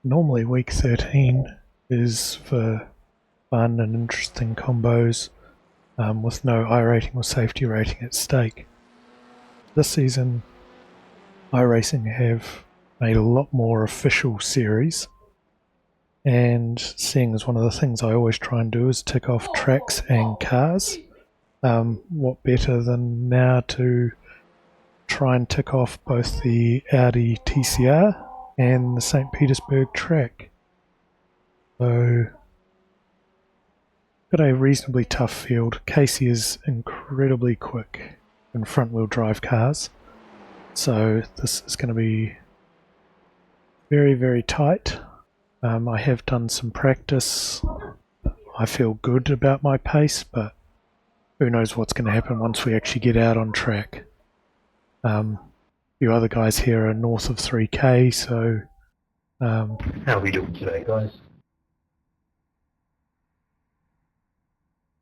Normally week 13 is for fun and interesting combos with no I rating or safety rating at stake. This season, iRacing have made a lot more official series, and seeing as one of the things I always try and do is tick off tracks and cars, what better than now to try and tick off both the Audi TCR and the St. Petersburg track. So, got a reasonably tough field. Casey is incredibly quick in front wheel drive cars, so this is going to be very, very tight. I have done some practice. I feel good about my pace, but who knows what's going to happen once we actually get out on track. Few other guys here are north of 3k, so How are we doing today, guys?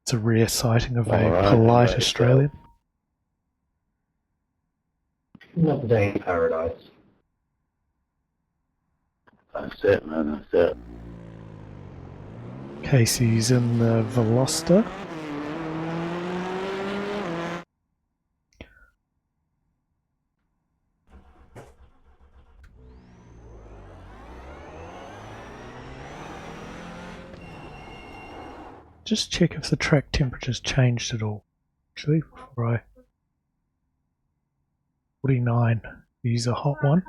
it's a rare sighting of a Alright, polite hello, Australian. Another day in paradise. That's it, man, that's it. Casey's in the Veloster. Just check if the track temperature's changed at all. Actually, before I... 49. Use a hot one.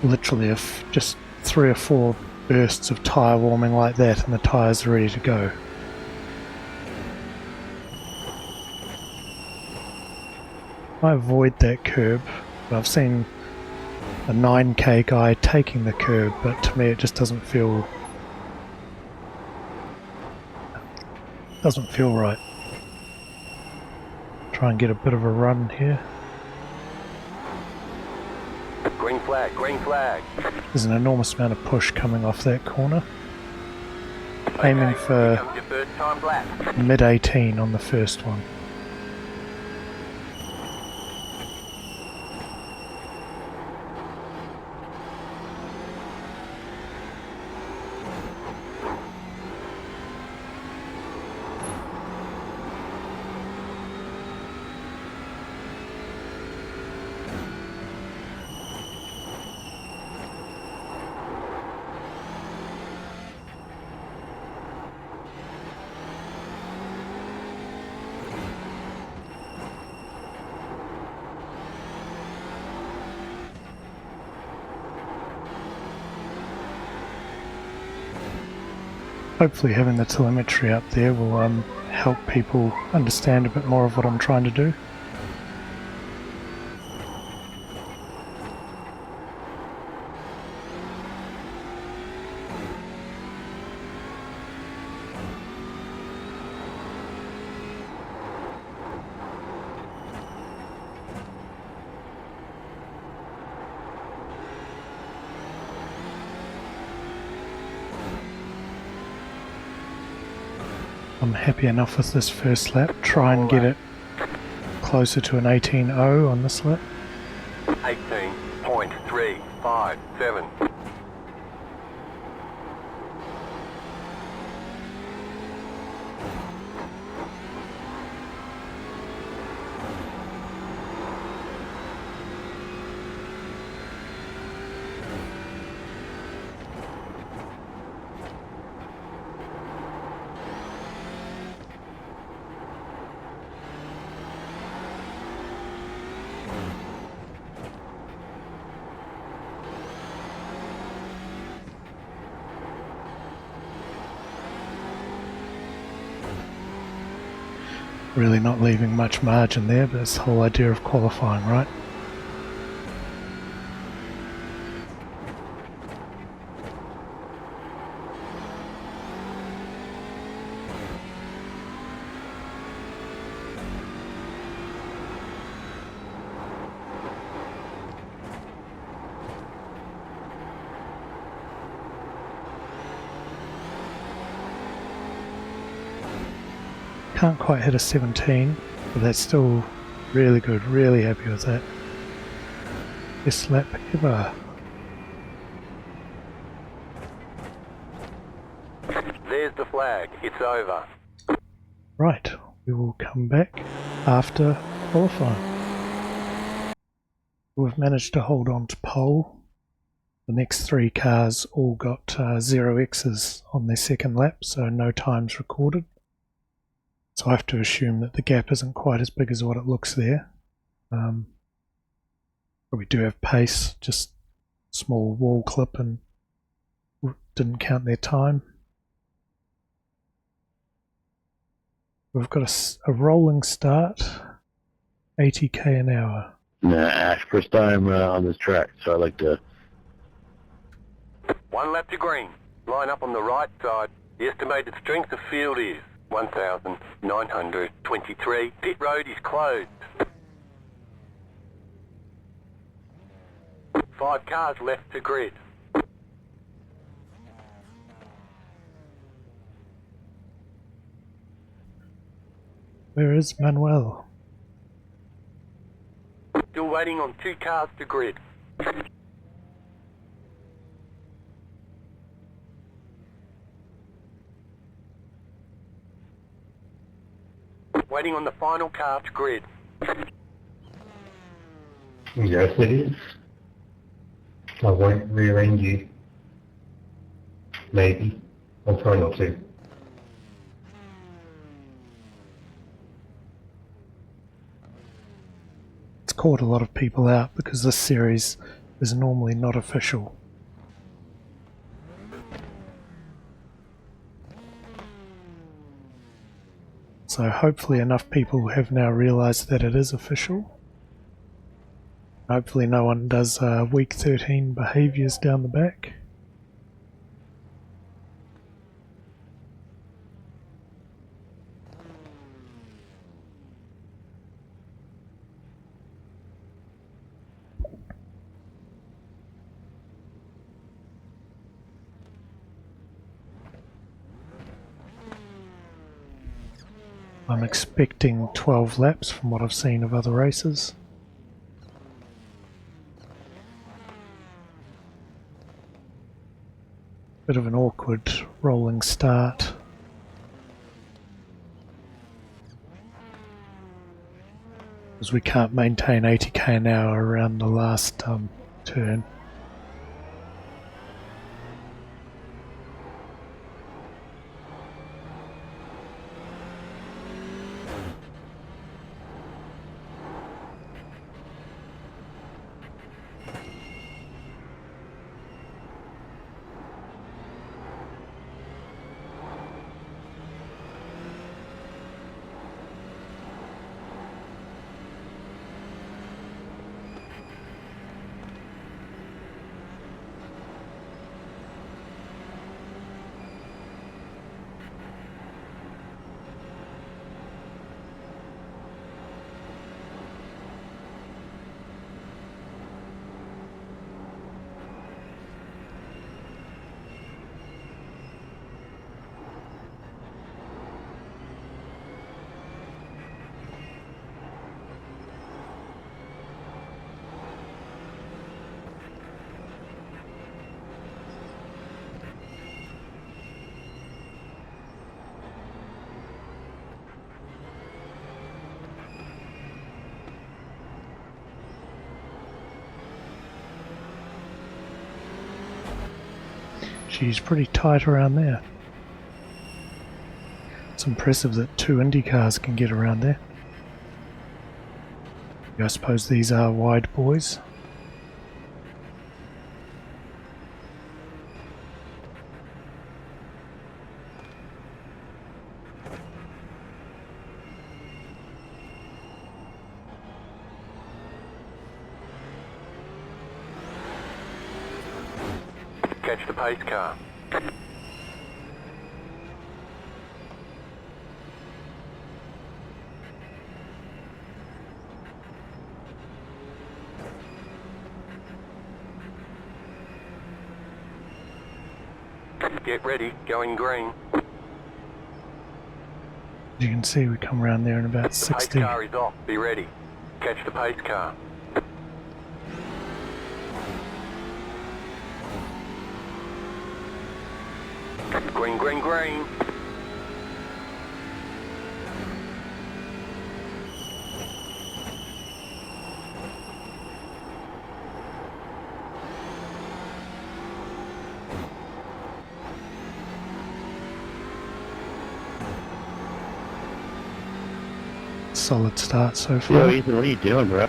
Literally, if just 3 or 4 bursts of tyre warming like that and the tyres are ready to go. I avoid that curb. I've seen a 9k guy taking the curb, but to me it just doesn't feel right. Try and get a bit of a run here. Green flag, green flag. There's an enormous amount of push coming off that corner. Aiming for Your first time lap. mid 18 on the first one. Hopefully having the telemetry up there will help people understand a bit more of what I'm trying to do. I'm happy enough with this first lap. Try and get it closer to an 18.0 on this lap. 18.357. Really not leaving much margin there, but it's the whole idea of qualifying, right? Can't quite hit a 17, but that's still really good, really happy with that. Best lap ever. There's the flag. It's over. Right, we will come back after qualifying. We've managed to hold on to pole. The next three cars all got 0 X's on their second lap, so no times recorded. So I have to assume that the gap isn't quite as big as what it looks there. But we do have pace, just small wall clip, and didn't count their time. We've got a rolling start, 80k an hour. Ash, first time on this track, so I like to... 1 lap to green. Line up on the right side. The estimated strength of field is 1,923. Pit road is closed. 5 cars left to grid. Where is Manuel? Still waiting on 2 cars to grid. Waiting on the final car to grid. Yes, it is. I won't rearrange you. Maybe. I'll try not to. It's caught a lot of people out because this series is normally not official. So hopefully enough people have now realised that it is official. Hopefully no one does week 13 behaviours down the back. I'm expecting 12 laps from what I've seen of other races. Bit of an awkward rolling start. Because we can't maintain 80k an hour around the last turn. She's pretty tight around there. It's impressive that 2 Indy cars can get around there. I suppose these are wide boys. Catch the pace car. Get ready, going green. You can see we come around there in about The 60. pace car is off, be ready. Catch the pace car. Green, green, green. Solid start so Yo, far. Ethan, what are you doing, bro?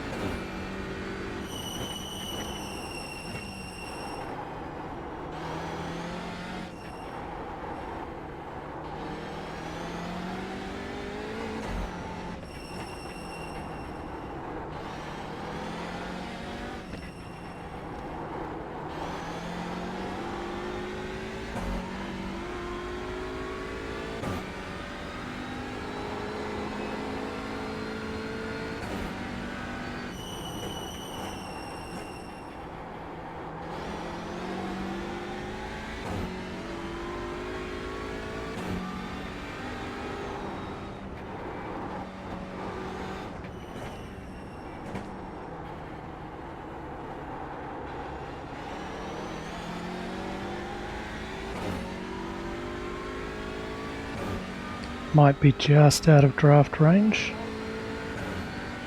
Might be just out of draft range.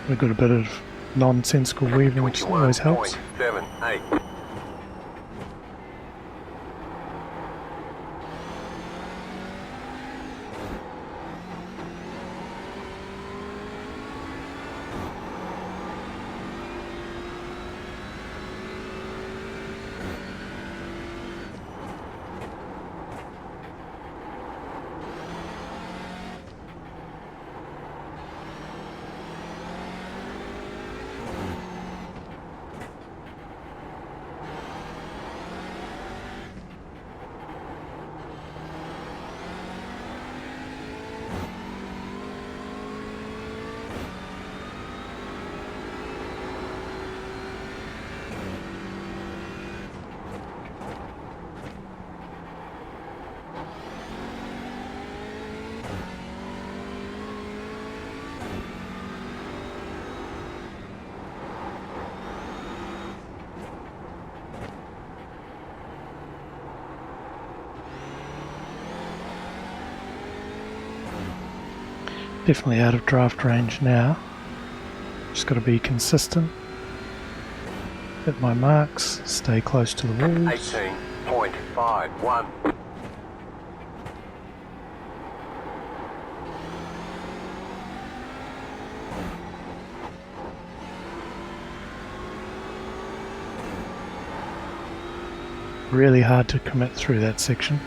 We've got a bit of nonsensical weaving, which always helps. 21.78. Definitely out of draft range now. Just got to be consistent. Hit my marks, stay close to the walls. 18.51. Really hard to commit through that section.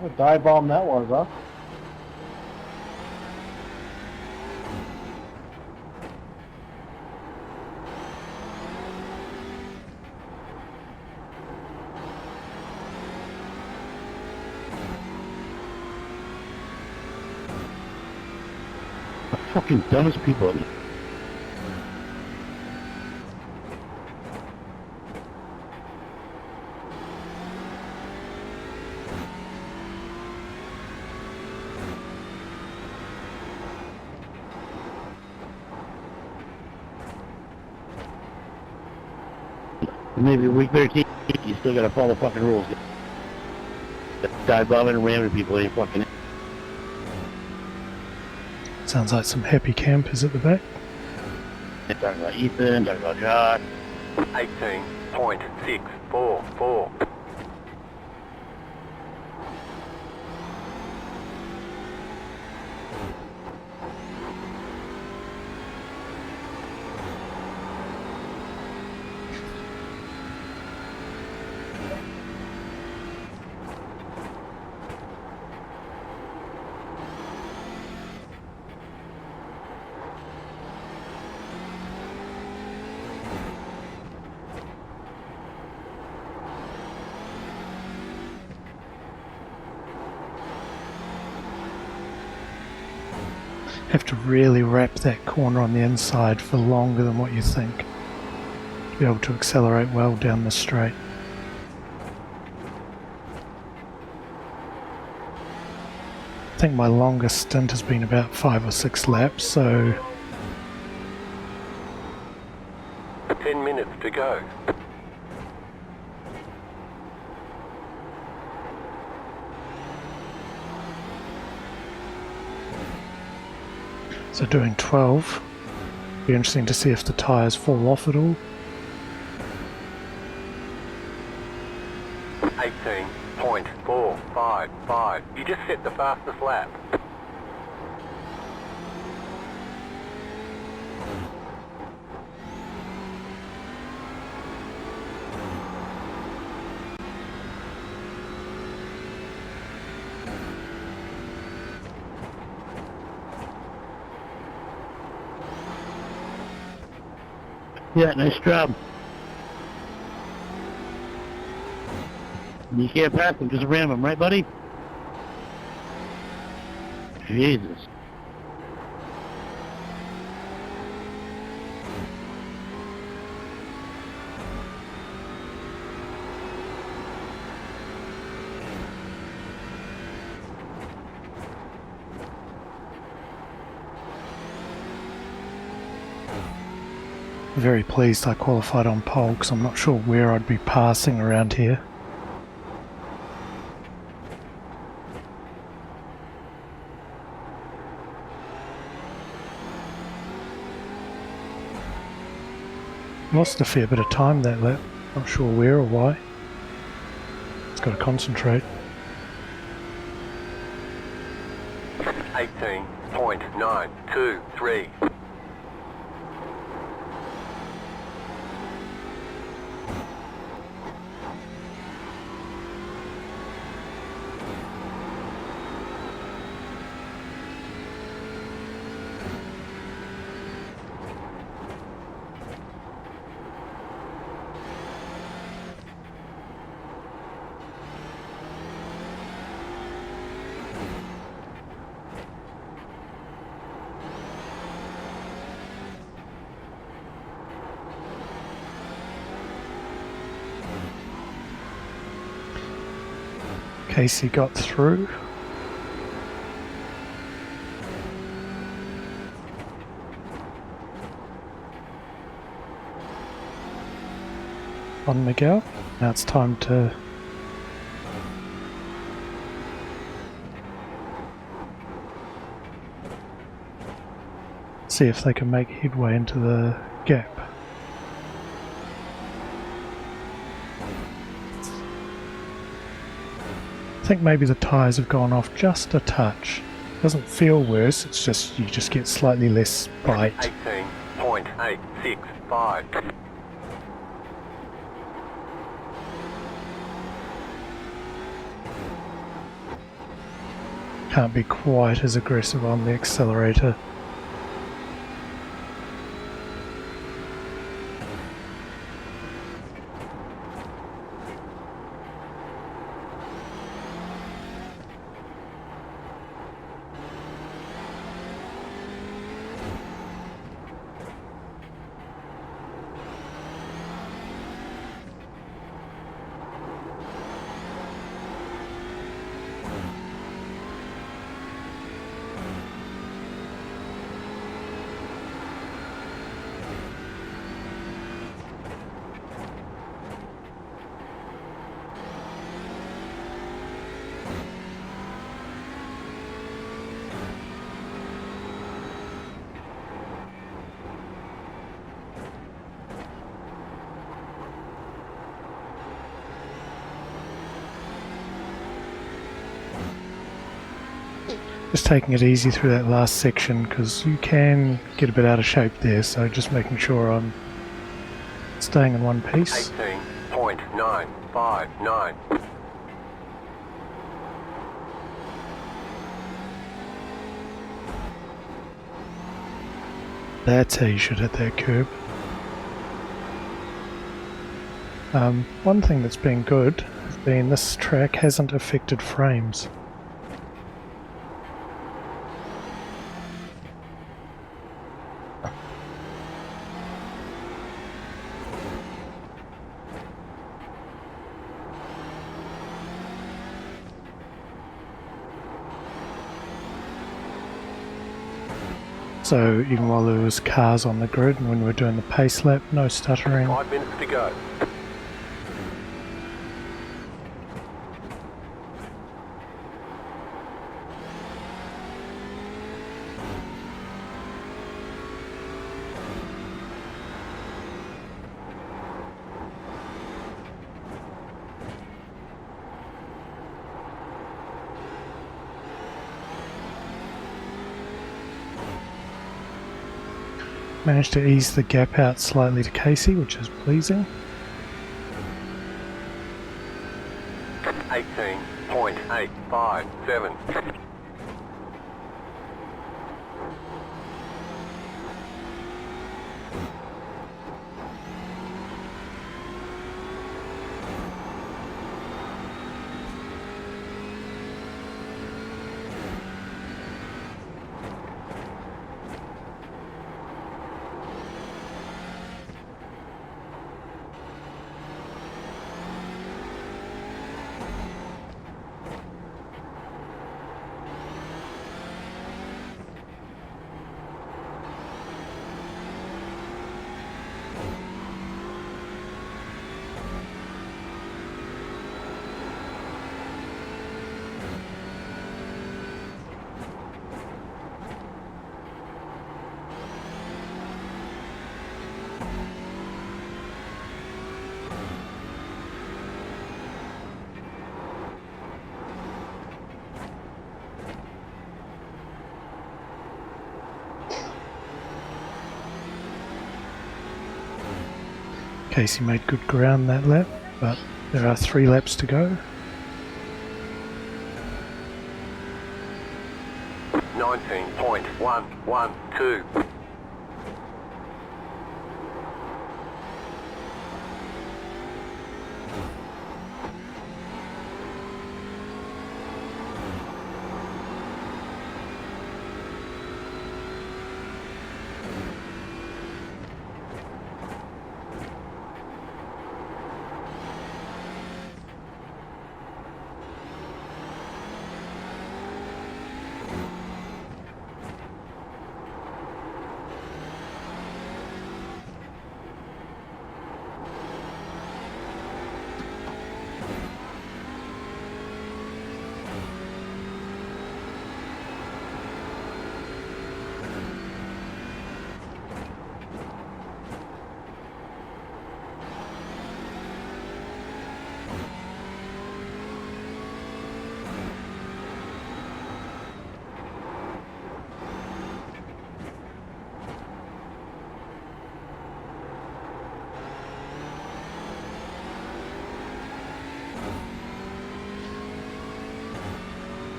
What a dive bomb that was, huh? The fucking dumbest people. Maybe week 13, you still gotta follow fucking rules. Dive bombing and ramming people ain't fucking. Sounds like some happy campers at the back. Talking about Ethan, talking about Josh. 18.644. have to really wrap that corner on the inside for longer than what you think to be able to accelerate well down the straight. I think my longest stint has been about 5 or 6 laps, so 10 minutes to go. so doing 12. Be interesting to see if the tyres fall off at all. 18.455. You just set the fastest lap. Yeah, nice job. You can't pass him, just ram him, right, buddy? Jesus. Very pleased I qualified on pole because I'm not sure where I'd be passing around here. Lost a fair bit of time that lap, not sure where or why. It's got to concentrate. 18.923. Casey got through. On Miguel. Now it's time to see if they can make headway into the gap. I think maybe the tyres have gone off just a touch. Doesn't feel worse, it's just you just get slightly less bite. 18.865. Can't be quite as aggressive on the accelerator. Just taking it easy through that last section because you can get a bit out of shape there, so just making sure I'm staying in one piece. 18.959. That's how you should hit that curb. One thing that's been good has been this track hasn't affected frames. So even while there was cars on the grid and when we were doing the pace lap, no stuttering. 5 minutes to go. Managed to ease the gap out slightly to Casey, which is pleasing. 18.857. Casey made good ground that lap, but there are 3 laps to go. 19.112.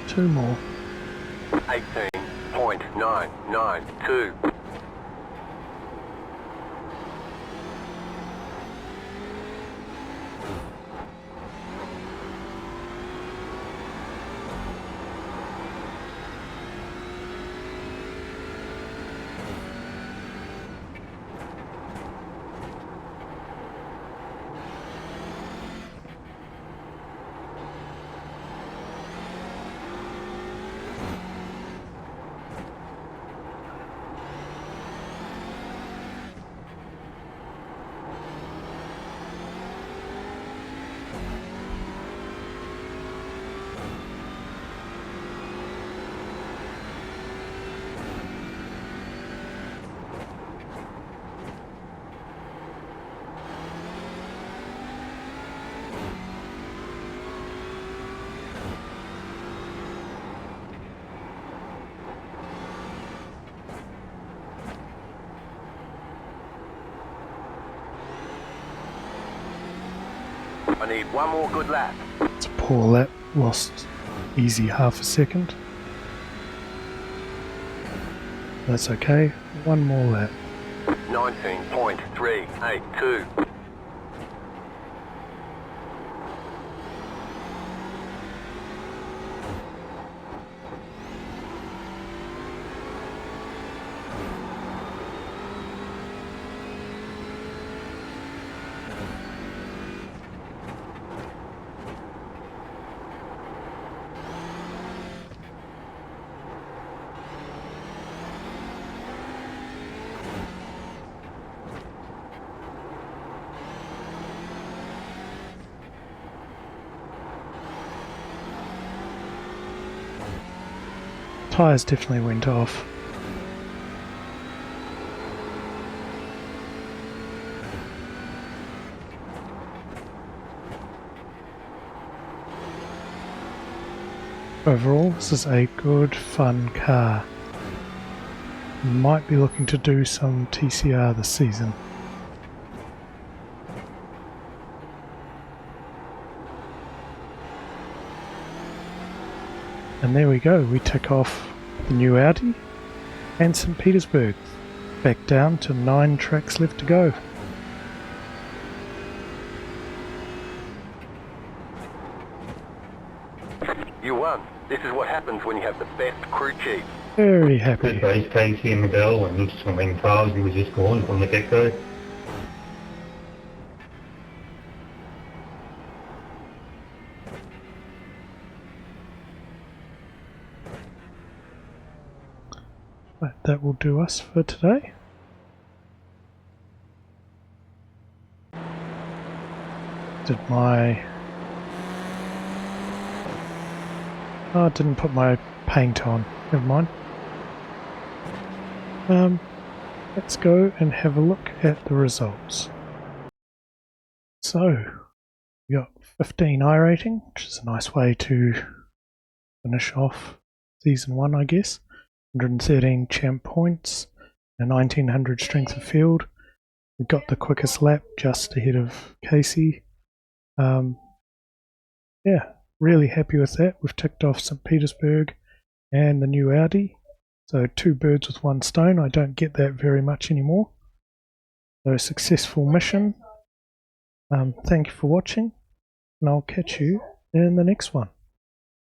Two more. 18.992. I need one more good lap. It's a poor lap, lost easy half a second. That's okay, one more lap. 19.382. Tyres definitely went off. Overall, this is a good, fun car. Might be looking to do some TCR this season. And there we go, we tick off the new Audi and St. Petersburg. Back down to 9 tracks left to go. You won. This is what happens when you have the best crew chief. Very happy. Good race, Casey and Miguel, and swimming cars, he was just going from the get-go. Right, that will do us for today. Oh, I didn't put my paint on. Never mind. Let's go and have a look at the results. So, we got 15 iRating, which is a nice way to finish off Season 1, I guess. 113 champ points, and 1900 strength of field. We got the quickest lap just ahead of Casey. Yeah, really happy with that. We've ticked off St. Petersburg and the new Audi. So 2 birds with 1 stone. I don't get that very much anymore. So a successful mission. Thank you for watching, and I'll catch you in the next one.